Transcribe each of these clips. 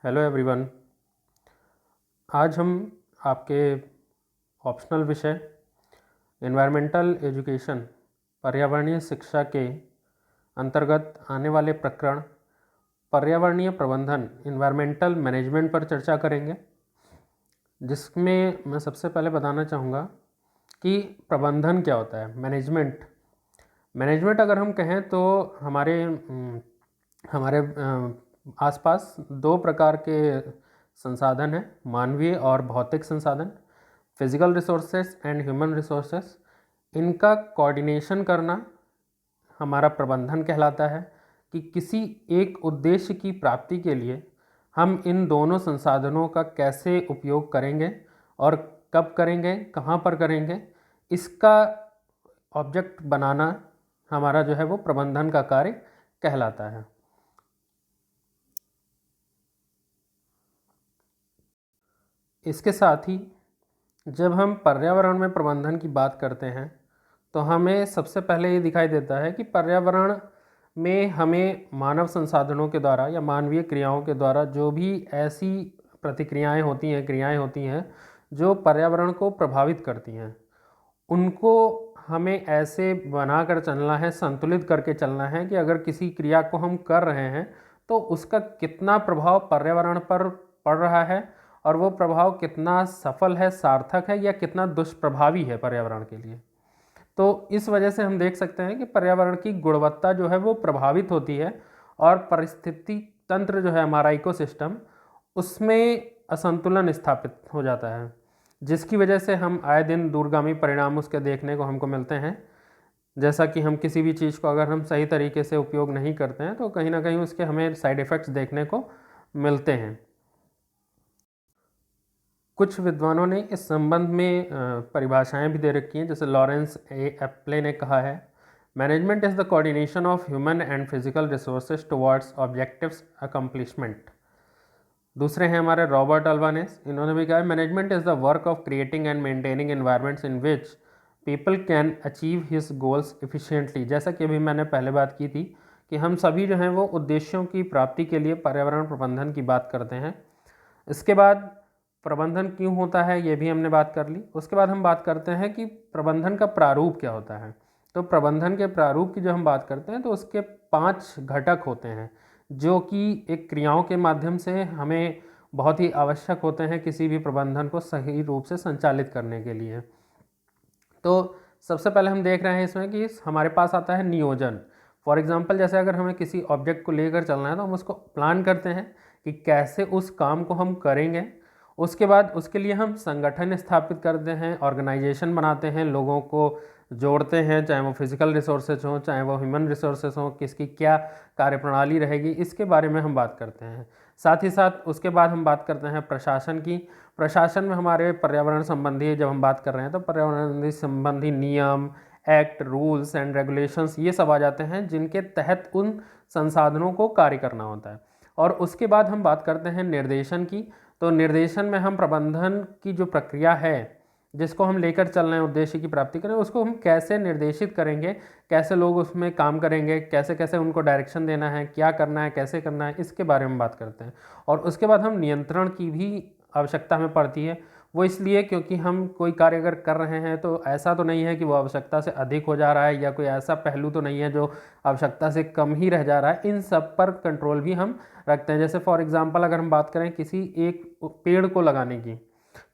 Hello everyone. आज हम आपके ऑप्शनल विषय एनवायरमेंटल एजुकेशन पर्यावरणीय शिक्षा के अंतर्गत आने वाले प्रकरण पर्यावरणीय प्रबंधन एनवायरमेंटल मैनेजमेंट पर चर्चा करेंगे, जिसमें मैं सबसे पहले बताना चाहूँगा कि प्रबंधन क्या होता है। मैनेजमेंट अगर हम कहें तो हमारे आसपास दो प्रकार के संसाधन हैं, मानवीय और भौतिक संसाधन, physical resources and human resources. इनका कोऑर्डिनेशन करना हमारा प्रबंधन कहलाता है कि किसी एक उद्देश्य की प्राप्ति के लिए हम इन दोनों संसाधनों का कैसे उपयोग करेंगे और कब करेंगे, कहाँ पर करेंगे, इसका ऑब्जेक्ट बनाना हमारा जो है वो प्रबंधन का कार्य कहलाता है। इसके साथ ही जब हम पर्यावरण में प्रबंधन की बात करते हैं तो हमें सबसे पहले ये दिखाई देता है कि पर्यावरण में हमें मानव संसाधनों के द्वारा या मानवीय क्रियाओं के द्वारा जो भी ऐसी प्रतिक्रियाएं होती हैं, क्रियाएं होती हैं जो पर्यावरण को प्रभावित करती हैं, उनको हमें ऐसे बनाकर चलना है, संतुलित करके चलना है कि अगर किसी क्रिया को हम कर रहे हैं तो उसका कितना प्रभाव पर्यावरण पर पड़ रहा है और वो प्रभाव कितना सफल है, सार्थक है, या कितना दुष्प्रभावी है पर्यावरण के लिए। तो इस वजह से हम देख सकते हैं कि पर्यावरण की गुणवत्ता जो है वो प्रभावित होती है और परिस्थिति तंत्र जो है हमारा इकोसिस्टम, उसमें असंतुलन स्थापित हो जाता है, जिसकी वजह से हम आए दिन दूरगामी परिणाम उसके देखने को हमको मिलते हैं। जैसा कि हम किसी भी चीज़ को अगर हम सही तरीके से उपयोग नहीं करते हैं तो कहीं ना कहीं उसके हमें साइड इफ़ेक्ट्स देखने को मिलते हैं। कुछ विद्वानों ने इस संबंध में परिभाषाएं भी दे रखी हैं, जैसे लॉरेंस ए एप्ले ने कहा है, management is the coordination of human and physical resources towards objectives accomplishment. दूसरे हैं हमारे रॉबर्ट अल्वानेस, इन्होंने भी कहा है, management is the work of creating and maintaining environments in which people can achieve his goals efficiently. जैसा कि अभी मैंने पहले बात की थी कि हम सभी जो हैं वो उद्देश्यों की प्राप्ति के लिए पर्यावरण प्रबंधन की बात करते हैं। इसके बाद प्रबंधन क्यों होता है ये भी हमने बात कर ली। उसके बाद हम बात करते हैं कि प्रबंधन का प्रारूप क्या होता है। तो प्रबंधन के प्रारूप की जो हम बात करते हैं तो उसके 5 घटक होते हैं जो कि एक क्रियाओं के माध्यम से हमें बहुत ही आवश्यक होते हैं किसी भी प्रबंधन को सही रूप से संचालित करने के लिए। तो सबसे पहले हम देख रहे हैं इसमें कि हमारे पास आता है नियोजन। फॉर एग्जांपल, जैसे अगर हमें किसी ऑब्जेक्ट को लेकर चलना है तो हम उसको प्लान करते हैं कि कैसे उस काम को हम करेंगे। उसके बाद उसके लिए हम संगठन स्थापित करते हैं, ऑर्गेनाइजेशन बनाते हैं, लोगों को जोड़ते हैं, चाहे वो फिजिकल रिसोर्सेज हों, चाहे वो ह्यूमन रिसोर्सेज हों, किसकी क्या कार्यप्रणाली रहेगी, इसके बारे में हम बात करते हैं। साथ ही साथ उसके बाद हम बात करते हैं प्रशासन की। प्रशासन में हमारे पर्यावरण संबंधी जब हम बात कर रहे हैं तो पर्यावरण संबंधी नियम, एक्ट, रूल्स एंड रेगुलेशंस, ये सब आ जाते हैं जिनके तहत उन संसाधनों को कार्य करना होता है। और उसके बाद हम बात करते हैं निर्देशन की। तो निर्देशन में हम प्रबंधन की जो प्रक्रिया है जिसको हम लेकर चल रहे हैं उद्देश्य की प्राप्ति करें, उसको हम कैसे निर्देशित करेंगे, कैसे लोग उसमें काम करेंगे, कैसे कैसे उनको डायरेक्शन देना है, क्या करना है, कैसे करना है, इसके बारे में बात करते हैं। और उसके बाद हम नियंत्रण की भी आवश्यकता हमें पड़ती है। वो इसलिए क्योंकि हम कोई कार्य अगर कर रहे हैं तो ऐसा तो नहीं है कि वो आवश्यकता से अधिक हो जा रहा है, या कोई ऐसा पहलू तो नहीं है जो आवश्यकता से कम ही रह जा रहा है। इन सब पर कंट्रोल भी हम रखते हैं। जैसे फॉर एग्जांपल अगर हम बात करें किसी एक पेड़ को लगाने की,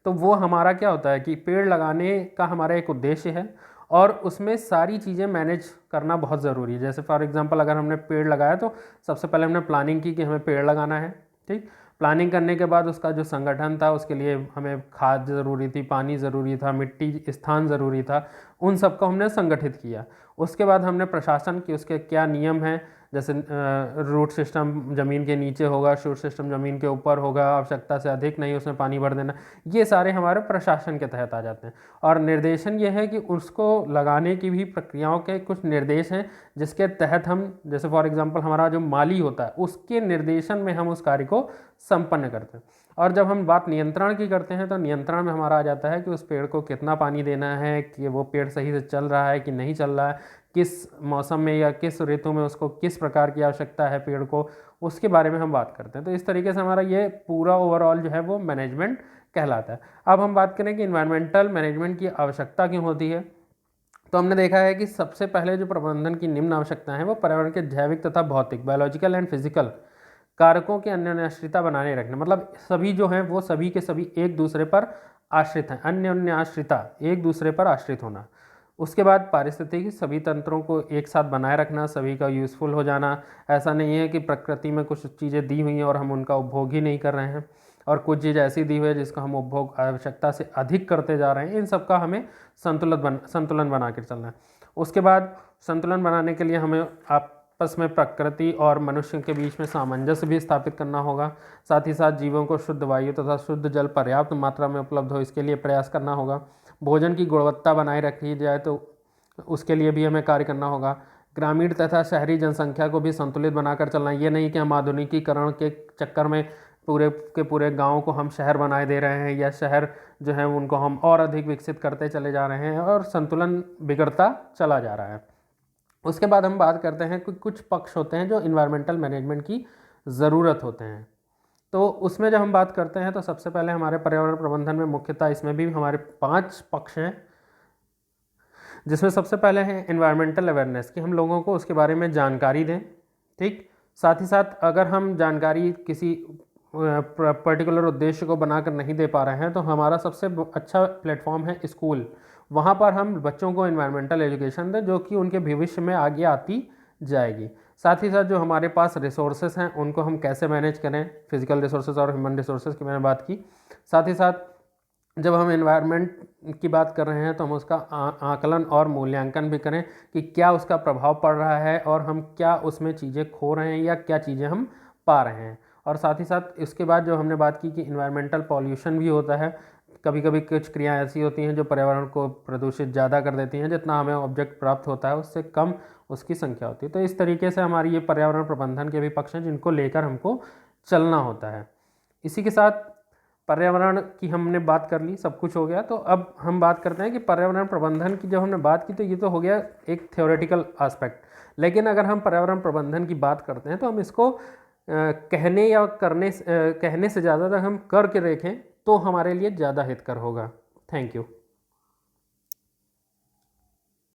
तो वो हमारा क्या होता है कि पेड़ लगाने का हमारा एक उद्देश्य है और उसमें सारी चीज़ें मैनेज करना बहुत ज़रूरी है। जैसे फॉर एग्जांपल अगर हमने पेड़ लगाया तो सबसे पहले हमने प्लानिंग की कि हमें पेड़ लगाना है, ठीक। प्लानिंग करने के बाद उसका जो संगठन था, उसके लिए हमें खाद ज़रूरी थी, पानी ज़रूरी था, मिट्टी स्थान ज़रूरी था, उन सब को हमने संगठित किया। उसके बाद हमने प्रशासन की, उसके क्या नियम हैं, जैसे रूट सिस्टम ज़मीन के नीचे होगा, शूट सिस्टम ज़मीन के ऊपर होगा, आवश्यकता से अधिक नहीं उसमें पानी भर देना, ये सारे हमारे प्रशासन के तहत आ जाते हैं। और निर्देशन ये है कि उसको लगाने की भी प्रक्रियाओं के कुछ निर्देश हैं जिसके तहत हम, जैसे फॉर एग्जांपल हमारा जो माली होता है उसके निर्देशन में हम उस कार्य को संपन्न करते हैं। और जब हम बात नियंत्रण की करते हैं तो नियंत्रण में हमारा आ जाता है कि उस पेड़ को कितना पानी देना है, कि वो पेड़ सही से चल रहा है कि नहीं चल रहा है, किस मौसम में या किस ऋतु में उसको किस प्रकार की आवश्यकता है पेड़ को, उसके बारे में हम बात करते हैं। तो इस तरीके से हमारा ये पूरा ओवरऑल जो है वो मैनेजमेंट कहलाता है। अब हम बात करें कि इन्वायरमेंटल मैनेजमेंट की आवश्यकता क्यों होती है। तो हमने देखा है कि सबसे पहले जो प्रबंधन की निम्न आवश्यकताएं हैं वो पर्यावरण के जैविक तथा भौतिक, बायोलॉजिकल एंड फिजिकल कारकों की अन्योन्याश्रिता बनाने रखना। मतलब सभी जो हैं वो सभी के सभी एक दूसरे पर आश्रित हैं, अन्योन्याश्रिता, एक दूसरे पर आश्रित होना। उसके बाद पारिस्थितिकी, सभी तंत्रों को एक साथ बनाए रखना, सभी का यूज़फुल हो जाना। ऐसा नहीं है कि प्रकृति में कुछ चीज़ें दी हुई हैं और हम उनका उपभोग ही नहीं कर रहे हैं, और कुछ चीज़ ऐसी दी हुई है जिसका हम उपभोग आवश्यकता से अधिक करते जा रहे हैं। इन सब का हमें संतुलन बना कर चलना है। उसके बाद संतुलन बनाने के लिए हमें आपस में प्रकृति और मनुष्य के बीच में सामंजस्य भी स्थापित करना होगा। साथ ही साथ जीवों को शुद्ध वायु तथा शुद्ध जल पर्याप्त मात्रा में उपलब्ध हो, इसके लिए प्रयास करना होगा। भोजन की गुणवत्ता बनाए रखी जाए तो उसके लिए भी हमें कार्य करना होगा। ग्रामीण तथा शहरी जनसंख्या को भी संतुलित बनाकर चलना। ये नहीं कि हम आधुनिकीकरण के चक्कर में पूरे के पूरे गाँव को हम शहर बनाए दे रहे हैं, या शहर जो है उनको हम और अधिक विकसित करते चले जा रहे हैं और संतुलन बिगड़ता चला जा रहा है। उसके बाद हम बात करते हैं कि कुछ पक्ष होते हैं जो इन्वायरमेंटल मैनेजमेंट की ज़रूरत होते हैं। तो उसमें जब हम बात करते हैं तो सबसे पहले हमारे पर्यावरण प्रबंधन में मुख्यतः इसमें भी हमारे 5 पक्ष हैं, जिसमें सबसे पहले है इन्वायरमेंटल अवेयरनेस, कि हम लोगों को उसके बारे में जानकारी दें। ठीक, साथ ही साथ अगर हम जानकारी किसी पर्टिकुलर उद्देश्य को बनाकर नहीं दे पा रहे हैं तो हमारा सबसे अच्छा प्लेटफॉर्म है स्कूल। वहाँ पर हम बच्चों को इन्वायरमेंटल एजुकेशन दें जो कि उनके भविष्य में आगे आती जाएगी। साथ ही साथ जो हमारे पास रिसोर्सेस हैं उनको हम कैसे मैनेज करें, फिजिकल रिसोर्सेज और ह्यूमन रिसोर्सेज की मैंने बात की। साथ ही साथ जब हम एनवायरनमेंट की बात कर रहे हैं तो हम उसका आकलन और मूल्यांकन भी करें कि क्या उसका प्रभाव पड़ रहा है और हम क्या उसमें चीज़ें खो रहे हैं या क्या चीज़ें हम पा रहे हैं। और साथ ही साथ इसके बाद जो हमने बात की कि इन्वायरमेंटल पॉल्यूशन भी होता है। कभी कभी कुछ क्रियाएं ऐसी होती हैं जो पर्यावरण को प्रदूषित ज़्यादा कर देती हैं, जितना हमें ऑब्जेक्ट प्राप्त होता है उससे कम उसकी संख्या होती है। तो इस तरीके से हमारी ये पर्यावरण प्रबंधन के भी पक्ष हैं जिनको लेकर हमको चलना होता है। इसी के साथ पर्यावरण की हमने बात कर ली, सब कुछ हो गया। तो अब हम बात करते हैं कि पर्यावरण प्रबंधन की जब हमने बात की तो ये तो हो गया एक थ्योरेटिकल एस्पेक्ट, लेकिन अगर हम पर्यावरण प्रबंधन की बात करते हैं तो हम इसको कहने या कहने से ज़्यादा हम करके देखें तो हमारे लिए ज़्यादा हितकर होगा। Thank you.